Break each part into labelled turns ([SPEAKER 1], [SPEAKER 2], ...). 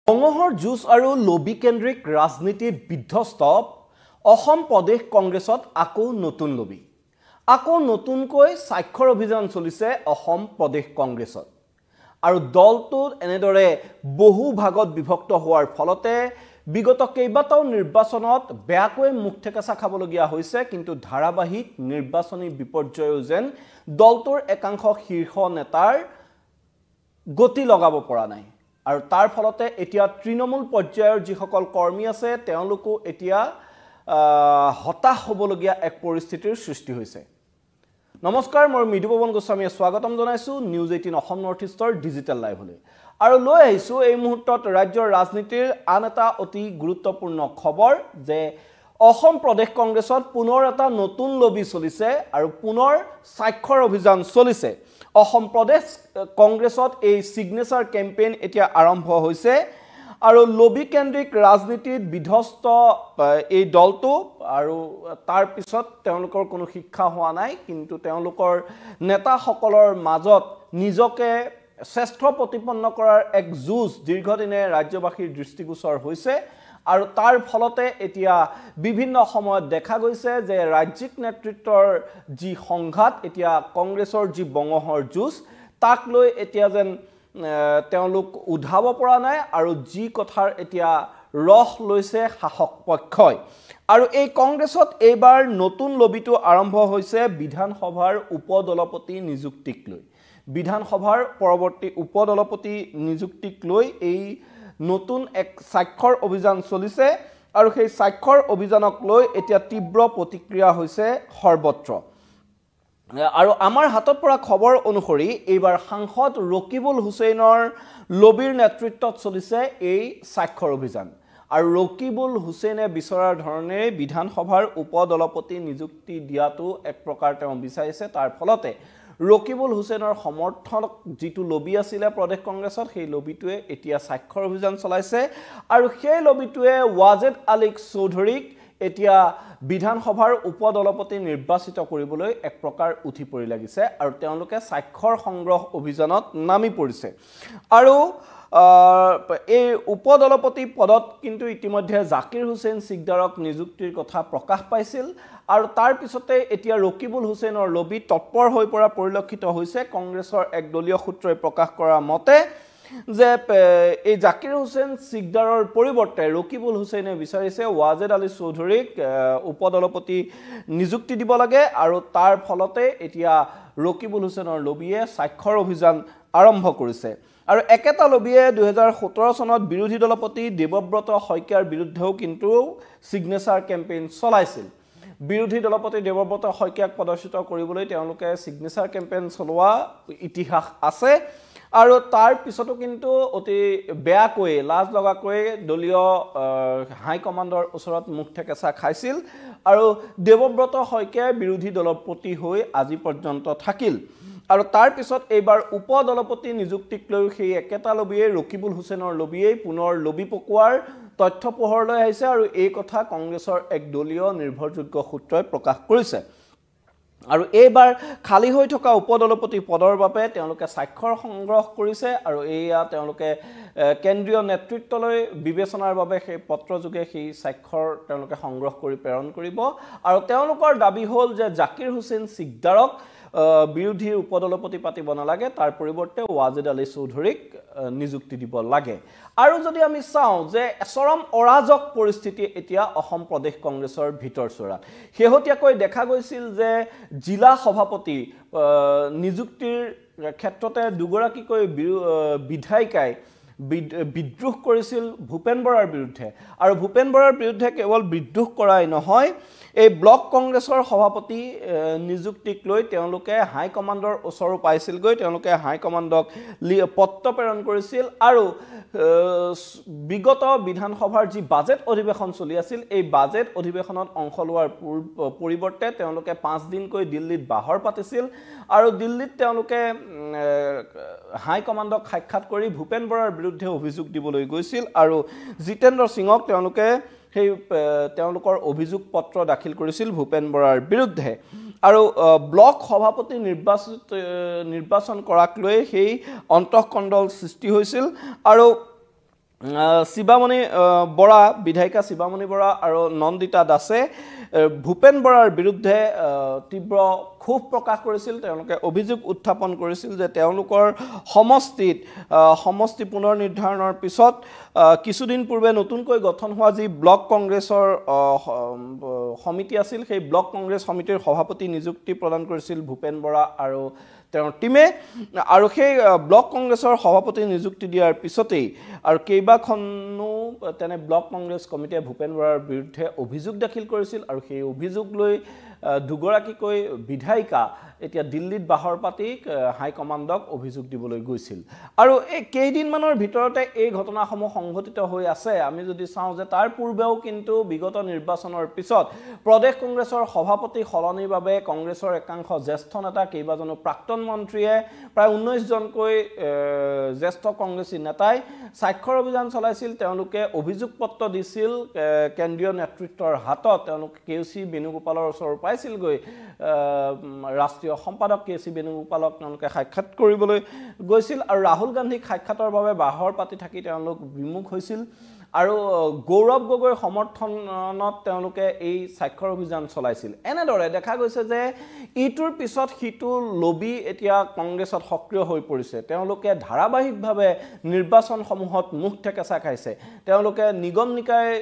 [SPEAKER 1] বঙহৰ যুঁজ আৰু লবি কেন্দ্ৰিক ৰাজনীতিত বিধ্বস্ত অসম প্ৰদেশ কংগ্ৰেছত আকৌ নতুন লবি আকৌ নতুনকৈ স্বাক্ষৰ অভিযান চলিছে অসম প্ৰদেশ কংগ্ৰেছত আৰু দলটোৰ এনেদৰে বহু ভাগত বিভক্ত হোৱাৰ ফলতে বিগত কেইবাটাও নিৰ্বাচনত বেয়াকৈ মুখ ঠেকেচা খাবলগীয়া হৈছে কিন্তু ধাৰাবাহিক নিৰ্বাচনী বিপৰ্যয়ও যেন দলটোৰ একাংশ শীৰ্ষ নেতাৰ গতি লগাব পৰা নাই আৰু তাৰ ফলতে এতিয়া তৃণমূল পৰ্যায়ৰ যিসকল কৰ্মী আছে তেওঁলোকো এতিয়া হতাশ হ'বলগীয়া এক পৰিস্থিতিৰ সৃষ্টি হৈছে। নমস্কাৰ, মই মৃদুপৱন গোস্বামীয়ে স্বাগতম জনাইছো নিউজ 18 অসম নৰ্থ ইষ্টৰ ডিজিটেল লাইভলৈ আৰু লৈ আহিছো এই মুহূৰ্তত ৰাজ্যৰ ৰাজনীতিৰ আন এটা অতি গুৰুত্বপূৰ্ণ খবৰ যে অসম প্ৰদেশ কংগ্ৰেছত পুনৰ এটা নতুন লবি চলিছে আৰু পুনৰ স্বাক্ষৰ অভিযান চলিছে। অসম প্ৰদেশ কংগ্ৰেছত এই সিগনেচাৰ কেম্পেইন এতিয়া আৰম্ভ হৈছে আৰু লবি কেন্দ্ৰিক ৰাজনীতিত বিধ্বস্ত এই দলটো আৰু তাৰ পিছত তেওঁলোকৰ কোনো শিক্ষা হোৱা নাই কিন্তু তেওঁলোকৰ নেতাসকলৰ মাজত নিজকে শ্ৰেষ্ঠ প্ৰতিপন্ন কৰাৰ এক যুঁজ দীৰ্ঘদিনে ৰাজ্যবাসীৰ দৃষ্টিগোচৰ হৈছে আৰু তাৰ ফলতে এতিয়া বিভিন্ন সময়ত দেখা গৈছে যে ৰাজ্যিক নেতৃত্বৰ যি সংঘাত এতিয়া কংগ্ৰেছৰ যি বঙহৰ যুঁজ তাক লৈ এতিয়া যেন তেওঁলোক উধাব পৰা নাই আৰু যি কথাৰ এতিয়া ৰস লৈছে শাসক পক্ষই আৰু এই কংগ্ৰেছত এইবাৰ নতুন লবিটো আৰম্ভ হৈছে বিধানসভাৰ উপদলপতি নিযুক্তিক লৈ বিধানসভাৰ পৰৱৰ্তী উপদলপতি নিযুক্তিক লৈ এই নতুন এক স্বাক্ষৰ অভিযান চলিছে আৰু সেই স্বাক্ষৰ অভিযানক লৈ এতিয়া তীব্ৰ প্ৰতিক্ৰিয়া হৈছে সৰ্বত্ৰ আৰু আমাৰ হাতত পৰা খবৰ অনুসৰি এইবাৰ সাংসদ ৰকিবুল হুছেইনৰ লবিৰ নেতৃত্বত চলিছে এই স্বাক্ষৰ অভিযান আৰু ৰকিবুল হুছেইনে বিচৰাৰ ধৰণে বিধানসভাৰ উপদলপতি নিযুক্তি দিয়াটো এক প্ৰকাৰ তেওঁ বিচাৰিছে তাৰ ফলতে ৰকিবুল হুছেইনৰ সমৰ্থক যিটো লবি আছিল প্ৰদেশ কংগ্ৰেছত সেই লবিটোৱে এতিয়া স্বাক্ষৰ অভিযান চলাইছে আৰু সেই লবিটোৱে ৱাজেদ আলী চৌধুৰীক এতিয়া বিধানসভাৰ উপদলপতি নিৰ্বাচিত কৰিবলৈ এক প্ৰকাৰ উঠি পৰি লাগিছে আৰু তেওঁলোকে স্বাক্ষৰ সংগ্ৰহ অভিযানত নামি পৰিছে আৰু এই উপদলপতি পদত কিন্তু ইতিমধ্যে জাকিৰ হুছেইন সিকদাৰক নিযুক্তিৰ কথা প্ৰকাশ পাইছিল আৰু তাৰ পিছতে এতিয়া ৰকিবুল হুছেইনৰ লবি তৎপৰ হৈ পৰা পৰিলক্ষিত হৈছে। কংগ্ৰেছৰ এক দলীয় সূত্ৰই প্ৰকাশ কৰা মতে যে এই জাকিৰ হুছেইন সিকদাৰৰ পৰিৱৰ্তে ৰকিবুল হুছেইনে বিচাৰিছে ৱাজেদ আলী চৌধুৰীক উপদলপতি নিযুক্তি দিব লাগে আৰু তাৰ ফলতে এতিয়া ৰকিবুল হুছেইনৰ লবিয়ে স্বাক্ষৰ অভিযান আৰম্ভ কৰিছে আৰু একেটা লবিয়ে 2017 চনত বিৰোধী দলপতি দেৱব্ৰত শইকীয়াৰ বিৰুদ্ধেও কিন্তু সিগনেচাৰ কেম্পেইন চলাইছিল। বিৰোধী দলপতি দেৱব্ৰত শইকীয়াক প্ৰদৰ্শিত কৰিবলৈ তেওঁলোকে সিগনেচাৰ কেম্পেইন চলোৱা ইতিহাস আছে আৰু তাৰ পিছতো কিন্তু অতি বেয়াকৈ লাজ লগাকৈ দলীয় হাই কমাণ্ডৰ ওচৰত মুখ ঠেকেচা খাইছিল আৰু দেৱব্ৰত শইকীয়াই বিৰোধী দলপতি হৈ আজি পৰ্যন্ত থাকিল আৰু তাৰ পিছত এইবাৰ উপদলপতি নিযুক্তিক লৈ সেই একেটা লবিয়ে ৰকিবুল হুছেইনৰ লবিয়ে পুনৰ লবি পকোৱাৰ তথ্য পোহৰলৈ আহিছে আৰু এই কথা কংগ্ৰেছৰ এক দলীয় নিৰ্ভৰযোগ্য সূত্ৰই প্ৰকাশ কৰিছে আৰু এইবাৰ খালি হৈ থকা উপদলপতি পদৰ বাবে তেওঁলোকে স্বাক্ষৰ সংগ্ৰহ কৰিছে আৰু এয়া তেওঁলোকে কেন্দ্ৰীয় নেতৃত্বলৈ বিবেচনাৰ বাবে সেই পত্ৰযোগে সেই স্বাক্ষৰ তেওঁলোকে সংগ্ৰহ কৰি প্ৰেৰণ কৰিব আৰু তেওঁলোকৰ দাবী হ'ল যে জাকিৰ হুছেইন সিকদাৰক বিৰোধীৰ উপদলপতি পাতিব নালাগে তাৰ পৰিৱৰ্তে ৱাজেদ আলী চৌধুৰীক নিযুক্তি দিব লাগে আৰু যদি আমি চাওঁ যে চৰম অৰাজক পৰিস্থিতি এতিয়া অসম প্ৰদেশ কংগ্ৰেছৰ ভিতৰচৰাত শেহতীয়াকৈ দেখা গৈছিল যে জিলা সভাপতি নিযুক্তিৰ ক্ষেত্ৰতে দুগৰাকীকৈ বিধায়িকাই বিদ্ৰোহ কৰিছিল ভূপেন বৰাৰ বিৰুদ্ধে আৰু ভূপেন বৰাৰ বিৰুদ্ধে কেৱল বিদ্ৰোহ কৰাই নহয় এই ব্লক কংগ্ৰেছৰ সভাপতি নিযুক্তিক লৈ তেওঁলোকে হাই কমাণ্ডৰ ওচৰো পাইছিলগৈ তেওঁলোকে হাই কমাণ্ডক পত্ৰ প্ৰেৰণ কৰিছিল আৰু বিগত বিধানসভাৰ যি বাজেট অধিৱেশন চলি আছিল এই বাজেট অধিৱেশনত অংশ লোৱাৰ পৰিৱৰ্তে তেওঁলোকে 5 দিনকৈ দিল্লীত বাহৰ পাতিছিল আৰু দিল্লীত তেওঁলোকে হাই কমাণ্ডক সাক্ষাৎ কৰি ভূপেন বৰাৰ বিৰুদ্ধে অভিযোগ দিবলৈ গৈছিল আৰু জিতেন্দ্ৰ সিঙক তেওঁলোকে সেই তেওঁলোকৰ অভিযোগ পত্ৰ দাখিল কৰিছিল ভূপেন বৰাৰ বিৰুদ্ধে আৰু ব্লক সভাপতি নিৰ্বাচন কৰাক লৈ সেই অন্তঃকণ্ডল সৃষ্টি হৈছিল আৰু শিৱামণি বৰা বিধায়িকা শিৱামণি বৰা আৰু নন্দিতা দাসে ভূপেন বৰাৰ বিৰুদ্ধে তীব্ৰ ক্ষোভ প্ৰকাশ কৰিছিল তেওঁলোকে অভিযোগ উত্থাপন কৰিছিল যে তেওঁলোকৰ সমষ্টি পুনৰ নিৰ্ধাৰণৰ পিছত কিছুদিন পূৰ্বে নতুনকৈ গঠন হোৱা যি ব্লক কংগ্ৰেছৰ সমিতি আছিল সেই ব্লক কংগ্ৰেছ সমিতিৰ সভাপতি নিযুক্তি প্ৰদান কৰিছিল ভূপেন বৰা আৰু তেওঁৰ টিমে আৰু সেই ব্লক কংগ্ৰেছৰ সভাপতি নিযুক্তি দিয়াৰ পিছতেই আৰু কেইবাখনো তেনে ব্লক কংগ্ৰেছ কমিটিয়ে ভূপেন বৰাৰ বিৰুদ্ধে অভিযোগ দাখিল কৰিছিল আৰু সেই অভিযোগ লৈ দুগৰাকীকৈ বিধায়িকা এতিয়া দিল্লীত বাহৰ পাতি হাইকমাণ্ডক অভিযোগ দিবলৈ গৈছিল আৰু এই কেইদিনমানৰ ভিতৰতে এই ঘটনাসমূহ সংঘটিত হৈ আছে আমি যদি চাওঁ যে তাৰ পূৰ্বেও কিন্তু বিগত নিৰ্বাচনৰ পিছত প্ৰদেশ কংগ্ৰেছৰ সভাপতি সলনিৰ বাবে কংগ্ৰেছৰ একাংশ জ্যেষ্ঠ নেতা কেইবাজনো প্ৰাক্তন মন্ত্ৰীয়ে প্ৰায় 19 জনকৈ জ্যেষ্ঠ কংগ্ৰেছী নেতাই স্বাক্ষৰ অভিযান চলাইছিল তেওঁলোকে অভিযোগ পত্ৰ দিছিল কেন্দ্ৰীয় নেতৃত্বৰ হাতত তেওঁলোকে কেউচি বেণুগোপালৰ ওচৰৰ পাইছিলগৈ ৰাষ্ট্ৰীয় সম্পাদক কেচি বেণুগোপালক তেওঁলোকে সাক্ষাৎ কৰিবলৈ গৈছিল আৰু ৰাহুল গান্ধীক সাক্ষাতৰ বাবে বাহৰ পাতি থাকি তেওঁলোক বিমুখ হৈছিল আৰু গৌৰৱ গগৈৰ সমৰ্থনত তেওঁলোকে এই স্বাক্ষৰ অভিযান চলাইছিল এনেদৰে দেখা গৈছে যে ইটোৰ পিছত সিটো লবি এতিয়া কংগ্ৰেছত সক্ৰিয় হৈ পৰিছে তেওঁলোকে ধাৰাবাহিকভাৱে নিৰ্বাচনসমূহত মুখ ঠেকেচা খাইছে তেওঁলোকে নিগম নিকায়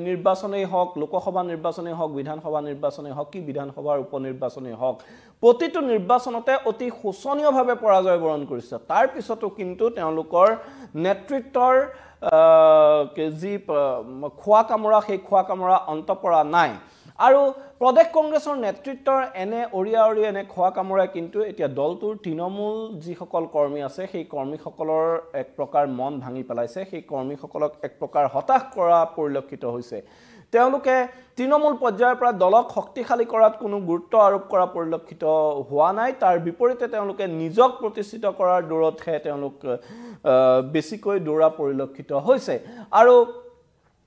[SPEAKER 1] নিৰ্বাচনেই হওক লোকসভা নিৰ্বাচনেই হওক বিধানসভা নিৰ্বাচনেই হওক কি বিধানসভাৰ উপনিৰ্বাচনেই হওক প্ৰতিটো নিৰ্বাচনতে অতি শোচনীয়ভাৱে পৰাজয় বৰণ কৰিছে তাৰ পিছতো কিন্তু তেওঁলোকৰ নেতৃত্বৰ যি খোৱা কামৰা সেই খোৱা কামৰা অন্ত পৰা নাই আৰু প্ৰদেশ কংগ্ৰেছৰ নেতৃত্বৰ এনে অৰিয়া এনে খোৱা কামৰাই কিন্তু এতিয়া দলটোৰ তৃণমূল যিসকল কৰ্মী আছে সেই কৰ্মীসকলৰ এক প্ৰকাৰ মন ভাঙি পেলাইছে সেই কৰ্মীসকলক এক প্ৰকাৰ হতাশ কৰা পৰিলক্ষিত হৈছে তেওঁলোকে তৃণমূল পৰ্যায়ৰ পৰা দলক শক্তিশালী কৰাত কোনো গুৰুত্ব আৰোপ কৰা পৰিলক্ষিত হোৱা নাই তাৰ বিপৰীতে তেওঁলোকে নিজক প্ৰতিষ্ঠিত কৰাৰ দৌৰতহে তেওঁলোক বেছিকৈ দৌৰা পৰিলক্ষিত হৈছে আৰু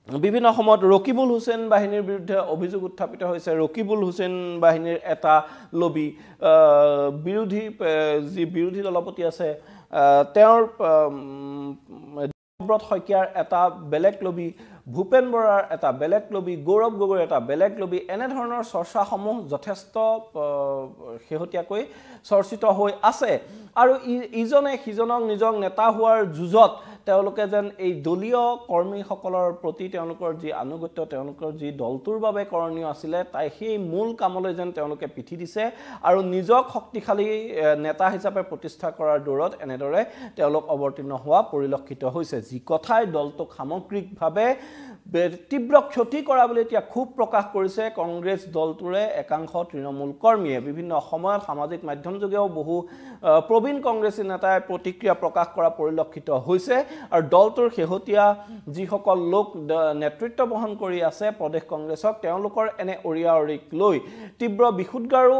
[SPEAKER 1] বিভিন্ন সময়ত ৰকিবুল হুছেইন বাহিনীৰ বিৰুদ্ধে অভিযোগ উত্থাপিত হৈছে ৰকিবুল হুছেইন বাহিনীৰ এটা লবি বিৰোধী দলপতি আছে তেওঁৰ ব্ৰত শইকীয়াৰ এটা বেলেগ লবি ভূপেন বৰাৰ এটা বেলেগ লবি গৌৰৱ গগৈৰ এটা বেলেগ লবি এনে ধৰণৰ চৰ্চাসমূহ যথেষ্ট শেহতীয়াকৈ চৰ্চিত হৈ আছে আৰু ইজনে সিজনক নিজক নেতা হোৱাৰ যুঁজত তেওঁলোকে যেন এই দলীয় কৰ্মীসকলৰ প্ৰতি তেওঁলোকৰ যি আনুগত্য তেওঁলোকৰ যি দলটোৰ বাবে কৰণীয় আছিলে তাই সেই মূল কামলৈ যেন তেওঁলোকে পিঠি দিছে আৰু নিজক শক্তিশালী নেতা হিচাপে প্ৰতিষ্ঠা কৰাৰ দৌৰত এনেদৰে তেওঁলোক অৱতীৰ্ণ হোৱা পৰিলক্ষিত হৈছে যি কথাই দলটোক সামগ্ৰিকভাৱে তীব্ৰ ক্ষতি কৰা বুলি এতিয়া খুব প্ৰকাশ কৰিছে কংগ্ৰেছ দলটোৰে একাংশ তৃণমূল কৰ্মীয়ে বিভিন্ন সময়ত সামাজিক মাধ্যম যোগেও বহু প্ৰবীণ কংগ্ৰেছী নেতাই প্ৰতিক্ৰিয়া প্ৰকাশ কৰা পৰিলক্ষিত হৈছে আৰু দলটোৰ শেহতীয়া যিসকল লোক নেতৃত্ব বহন কৰি আছে প্ৰদেশ কংগ্ৰেছক তেওঁলোকৰ এনে অৰিয়াঅৰিক লৈ তীব্ৰ বিশুদ্ধাৰো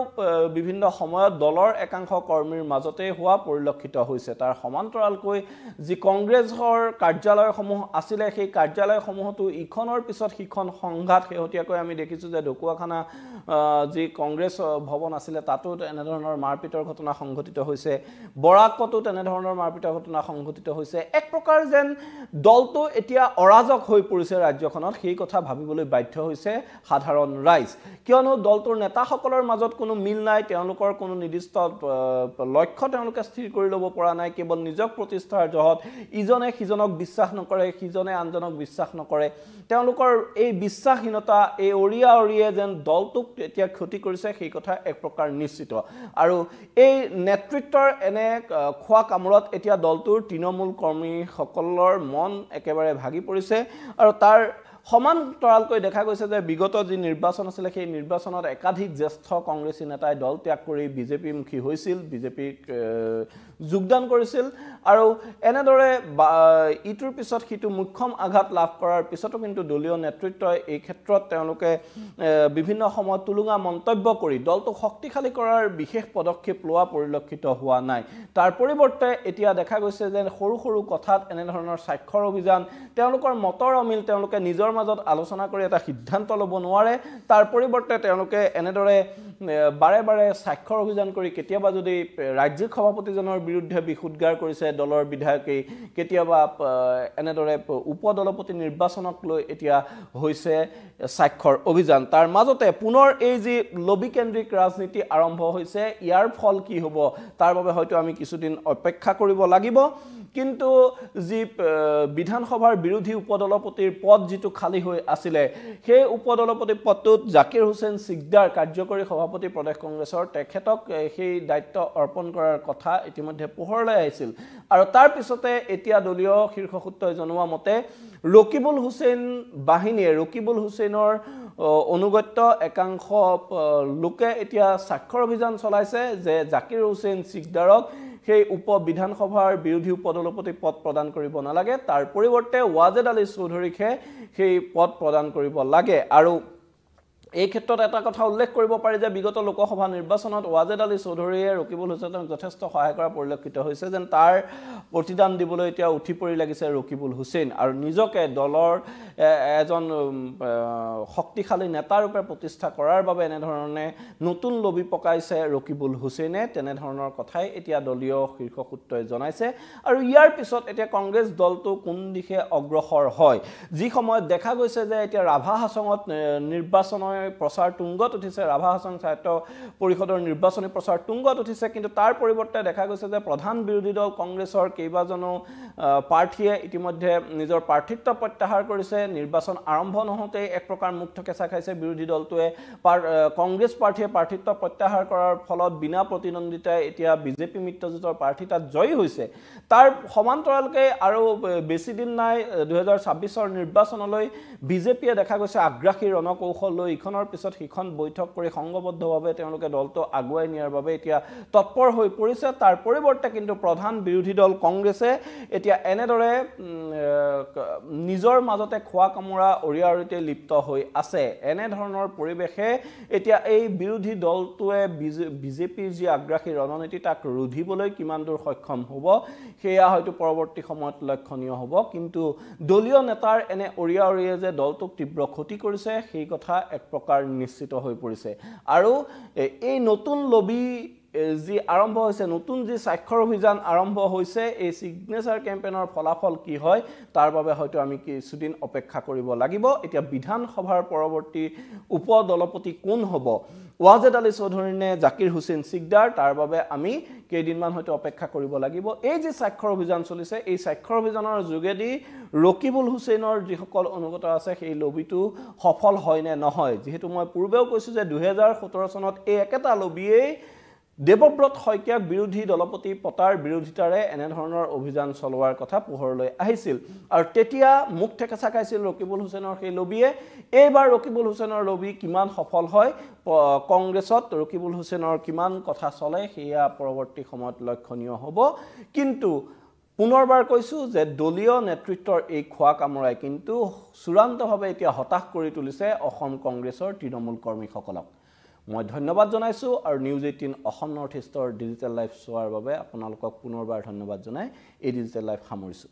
[SPEAKER 1] বিভিন্ন সময়ত দলৰ একাংশ কৰ্মীৰ মাজতে হোৱা পৰিলক্ষিত হৈছে তাৰ সমান্তৰালকৈ যি কংগ্ৰেছৰ কাৰ্যালয়সমূহ আছিলে সেই কাৰ্যালয়সমূহতো ইখনৰ পিছত সিখন সংঘাত শেহতীয়াকৈ আমি দেখিছোঁ যে ঢকুৱাখানা যি কংগ্ৰেছ ভৱন আছিলে তাতো এনেধৰণৰ মাৰপিটৰ ঘটনা সংঘটিত হৈছে বৰাকতো তেনেধৰণৰ মাৰপিটৰ ঘটনা সংঘটিত হৈছে এক প্ৰকাৰ যেন দলটো এতিয়া অৰাজক হৈ পৰিছে ৰাজ্যখনত সেই কথা ভাবিবলৈ বাধ্য হৈছে সাধাৰণ ৰাইজ কিয়নো দলটোৰ নেতাসকলৰ মাজত কোনো মিল নাই তেওঁলোকৰ কোনো নিৰ্দিষ্ট লক্ষ্য তেওঁলোকে স্থিৰ কৰি ল'ব পৰা নাই কেৱল নিজক প্ৰতিষ্ঠাৰ জহত ইজনে সিজনক বিশ্বাস নকৰে সিজনে আনজনক বিশ্বাস নকৰে তেওঁলোকৰ এই বিশ্বাসহীনতা এই অৰিয়ে যেন দলটোক এতিয়া ক্ষতি কৰিছে সেই কথা এক প্ৰকাৰ নিশ্চিত আৰু এই নেতৃত্বৰ এনে খোৱা কামৰত এতিয়া দলটোৰ তৃণমূল কৰ্মীসকলৰ মন একেবাৰে ভাগি পৰিছে আৰু তাৰ সমান্তৰালকৈ দেখা গৈছে যে বিগত যি নিৰ্বাচন আছিলে সেই নিৰ্বাচনত একাধিক জ্যেষ্ঠ কংগ্ৰেছী নেতাই দল ত্যাগ কৰি বিজেপিমুখী হৈছিল বিজেপিক যোগদান কৰিছিল আৰু এনেদৰে ইটোৰ পিছত সিটো মুখ্যম আঘাত লাভ কৰাৰ পিছতো কিন্তু দলীয় নেতৃত্বই এই ক্ষেত্ৰত তেওঁলোকে বিভিন্ন সময়ত তুলুঙা মন্তব্য কৰি দলটোক শক্তিশালী কৰাৰ বিশেষ পদক্ষেপ লোৱা পৰিলক্ষিত হোৱা নাই তাৰ পৰিৱৰ্তে এতিয়া দেখা গৈছে যে সৰু সৰু কথাত এনেধৰণৰ স্বাক্ষৰ অভিযান তেওঁলোকৰ মতৰ অমিল তেওঁলোকে নিজৰ মাজত আলোচনা কৰি এটা সিদ্ধান্ত ল'ব নোৱাৰে তাৰ পৰিৱৰ্তে তেওঁলোকে এনেদৰে বাৰে বাৰে স্বাক্ষৰ অভিযান কৰি কেতিয়াবা যদি ৰাজ্যিক সভাপতিজনৰ বিৰুদ্ধে বিশুদ্ধাৰ কৰিছে দলৰ বিধায়কে কেতিয়াবা এনেদৰে উপদলপতি নিৰ্বাচনক লৈ এতিয়া হৈছে স্বাক্ষৰ অভিযান তাৰ মাজতে পুনৰ এই যি লবি কেন্দ্ৰিক ৰাজনীতি আৰম্ভ হৈছে ইয়াৰ ফল কি হ'ব তাৰ বাবে হয়তো আমি কিছুদিন অপেক্ষা কৰিব লাগিব কিন্তু যি বিধানসভাৰ বিৰোধী উপদলপতিৰ পদ যেটো খালি হৈ আছিল সেই উপদলপতি পদটোত জাকিৰ হুছেইন সিকদাৰ কাৰ্যকৰী সভাপতি প্ৰদেশ কংগ্ৰেছৰ তেখেতক সেই দায়িত্ব অৰ্পণ কৰাৰ কথা ইতিমধ্যে পোহৰলৈ আহিছিল আৰু তাৰ পিছতে এতিয়া দলীয় শীৰ্ষ সূত্ৰই জনোৱা মতে ৰকিবুল হুছেইন বাহিনীয়ে ৰকিবুল হুছেইনৰ অনুগত্য একাংশ লোকে এতিয়া স্বাক্ষৰ অভিযান চলাইছে যে জাকিৰ হুছেইন সিকদাৰক সেই বিধানসভাৰ বিৰোধী উপদলপতি পদ প্ৰদান কৰিব নালাগে তাৰ পৰিৱৰ্তে ওয়াজেদ আলী চৌধুৰীকে সেই পদ প্ৰদান কৰিব লাগে আৰু এই ক্ষেত্ৰত এটা কথা উল্লেখ কৰিব পাৰি যে বিগত লোকসভা নিৰ্বাচনত ওয়াজেদ আলী চৌধুৰীয়ে ৰকিবুল হুছেইনক যথেষ্ট সহায় কৰা পৰিলক্ষিত হৈছে যেন তাৰ প্ৰতিদান দিবলৈ এতিয়া উঠি পৰি লাগিছে ৰকিবুল হুছেইন আৰু নিজকে দলৰ এজন শক্তিশালী নেতা ৰূপে প্ৰতিষ্ঠা কৰাৰ বাবে এনে ধৰণে নতুন লবি পকাইছে ৰকিবুল হুছেইনে তেনে ধৰণৰ কথাই এতিয়া দলীয় শীৰ্ষ সূত্ৰই জনাইছে আৰু ইয়াৰ পিছত এতিয়া কংগ্ৰেছ দলটো কোন দিশে অগ্ৰসৰ হয় যি সময়ত দেখা গৈছে যে এতিয়া ৰাভা হাছঙত নিৰ্বাচনৰ প্ৰচাৰ তুংগত উঠিছে ৰাভা হাছং সাহিত্য পৰিষদৰ নিৰ্বাচনী প্ৰচাৰ তুংগত উঠিছে কিন্তু তাৰ পৰিৱৰ্তে দেখা গৈছে যে প্ৰধান বিৰোধী দল কংগ্ৰেছৰ কেইবাজনো প্ৰাৰ্থীয়ে ইতিমধ্যে নিজৰ প্ৰাৰ্থিত্ব প্ৰত্যাহাৰ কৰিছে নিৰ্বাচন আৰম্ভ নহওঁতে এক প্ৰকাৰ মুখ ঠেকেচা খাইছে বিৰোধী দলটোৱে কংগ্ৰেছ প্ৰাৰ্থীয়ে প্ৰাৰ্থিত্ব প্ৰত্যাহাৰ কৰাৰ ফলত বিনা প্ৰতিদ্বন্দ্বিতাই এতিয়া বিজেপি মিত্ৰজোঁটৰ প্ৰাৰ্থী তাত জয়ী হৈছে তাৰ সমান্তৰালকৈ আৰু বেছি দিন নাই 2026ৰ নিৰ্বাচনলৈ বিজেপিয়ে দেখা গৈছে আগ্ৰাসী ৰণকৌশল লৈ ইখনৰ পিছত সিখন বৈঠক কৰি সংগবদ্ধভাৱে তেওঁলোকে দলটো আগুৱাই নিয়াৰ বাবে এতিয়া তৎপৰ হৈ পৰিছে তাৰ পৰিৱৰ্তে কিন্তু প্ৰধান বিৰোধী দল কংগ্ৰেছে এতিয়া এনেদৰে নিজৰ মাজতে খোৱা কামৰা অৰিয়াৰিতে লিপ্ত হৈ আছে এনে ধৰণৰ পৰিৱেশে এতিয়া এই বিৰোধী দলটোৱে বিজেপিৰ যি আগ্ৰাসী ৰণনীতি তাক ৰুধিবলৈ কিমান দূৰ সক্ষম হ'ব সেয়া হয়তো পৰৱৰ্তী সময়ত লক্ষণীয় হ'ব কিন্তু দলীয় নেতাৰ এনে অৰিয়াৰিয়ে যে দলটোক তীব্ৰ ক্ষতি কৰিছে সেই কথা এক প্ৰকাৰ নিশ্চিত হৈ পৰিছে আৰু এই নতুন লবি যি আৰম্ভ হৈছে নতুন যি স্বাক্ষৰ অভিযান আৰম্ভ হৈছে এই সিগনেচাৰ কেম্পেইনৰ ফলাফল কি হয় তাৰ বাবে হয়তো আমি কিছুদিন অপেক্ষা কৰিব লাগিব এতিয়া বিধানসভাৰ পৰৱৰ্তী উপদলপতি কোন হ'ব ওয়াজেদ আলী চৌধুৰী নে জাকিৰ হুছেইন সিকদাৰ তাৰ বাবে আমি কেইদিনমান হয়তো অপেক্ষা কৰিব লাগিব এই যে স্বাক্ষৰ অভিযান চলিছে এই স্বাক্ষৰ অভিযানৰ যোগেদি ৰকিবুল হুছেইনৰ যিসকল অনুগত আছে সেই লবিটো সফল হয় নে নহয় যেহেতু মই পূৰ্বেও কৈছো যে 2017 চনত এই একেটা লবিয়ে দেৱব্ৰত শইকীয়াক বিৰোধী দলপতি পতাৰ বিৰোধিতাৰে এনে ধৰণৰ অভিযান চলোৱাৰ কথা পোহৰলৈ আহিছিল আৰু তেতিয়া মুখ ঠেকেচা খাইছিল ৰকিবুল হুছেইনৰ সেই লবিয়ে এইবাৰ ৰকিবুল হুছেইনৰ লবি কিমান সফল হয় কংগ্ৰেছত ৰকিবুল হুছেইনৰ কিমান কথা চলে সেয়া পৰৱৰ্তী সময়ত লক্ষণীয় হ'ব কিন্তু পুনৰবাৰ কৈছো যে দলীয় নেতৃত্বৰ এই খোৱা কামৰাই কিন্তু চূড়ান্তভাৱে এতিয়া হতাশ কৰি তুলিছে অসম কংগ্ৰেছৰ তৃণমূল কৰ্মীসকলক মই ধন্যবাদ জনাইছো আৰু নিউজ 18 অসম নৰ্থ ইষ্টৰ ডিজিটেল লাইভ চোৱাৰ বাবে আপোনালোকক পুনৰবাৰ ধন্যবাদ জনাই এই ডিজিটেল লাইভ সামৰিছো